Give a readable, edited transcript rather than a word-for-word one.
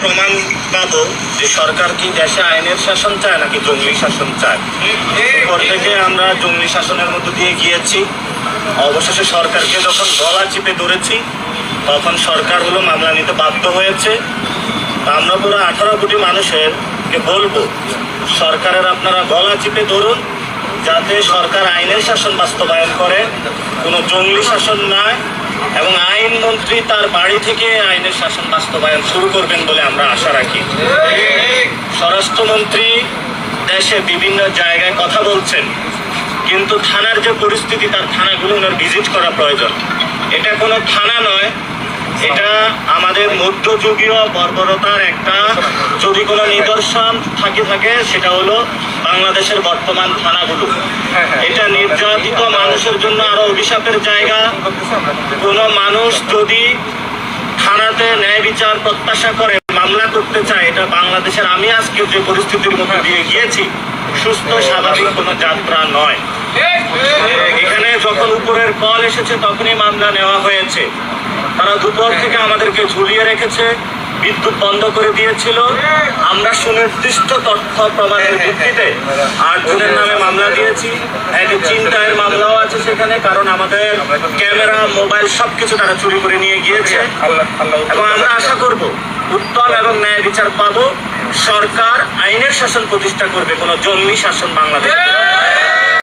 প্রমাণ পাবো যে সরকার কি দেশে আইনের শাসন চায় নাকি জঙ্গলি শাসন চায়। এরপর থেকে আমরা জঙ্গলি শাসনের মধ্য দিয়ে গিয়েছি। অবশেষে সরকারকে যখন গলা চিপে ধরেছি তখন সরকার হলো মামলা নিতে বাধ্য হয়েছে। আমরা পুরো 18 কোটি মানুষেরকে বলবো, সরকারের আপনারা গলা চিপে ধরুন, যাতে সরকার আইনের শাসন বাস্তবায়ন করে, কোনো জঙ্গলি শাসন নয়। এবং আইনমন্ত্রী তার বাড়ি থেকে আইনের শাসন বাস্তবায়ন শুরু করবেন বলে আমরা আশা রাখি। স্বরাষ্ট্রমন্ত্রী দেশে বিভিন্ন জায়গায় কথা বলছেন, কিন্তু থানার যে পরিস্থিতি, তার থানাগুলো ওনার ভিজিট করা প্রয়োজন। এটা কোনো থানা নয়, এটা আমাদের মধ্যযুগীয় বর্বরতার একটা যদি কোনো নিদর্শন থাকে সেটা হলো বাংলাদেশের বর্তমান থানাগুলো। এটা নির্যাতিত মানুষের জন্য আরো অভিশাপের জায়গা। কোনো মানুষ যদি থানাতে ন্যায় বিচার প্রত্যাশা করে মামলা করতে চায়, এটা বাংলাদেশের আমি আজকে যে পরিস্থিতির মধ্যে দিয়ে গিয়েছি সুস্থ স্বাভাবিক কোনো যাত্রা নয়। এখানে যখন উপরের কল এসেছে তখনই মামলা নেওয়া হয়েছে। তারা দুপুর থেকে আমাদেরকে ঝুলিয়ে রেখেছে, বিদ্যুৎ বন্ধ করে দিয়েছিল। আমরা সুনির্দিষ্ট তথ্য প্রমাণের ভিত্তিতে 8 জনের নামে মামলা দিয়েছি। একটি ছিনতাইয়ের মামলাও আছে সেখানে, কারণ আমাদের ক্যামেরা, মোবাইল সবকিছু তারা চুরি করে নিয়ে গিয়েছে। এবং আমরা আশা করব উত্তম এবং ন্যায় বিচার পাবো। সরকার আইনের শাসন প্রতিষ্ঠা করবে, কোনো জঙ্গলি শাসন বাংলাদেশ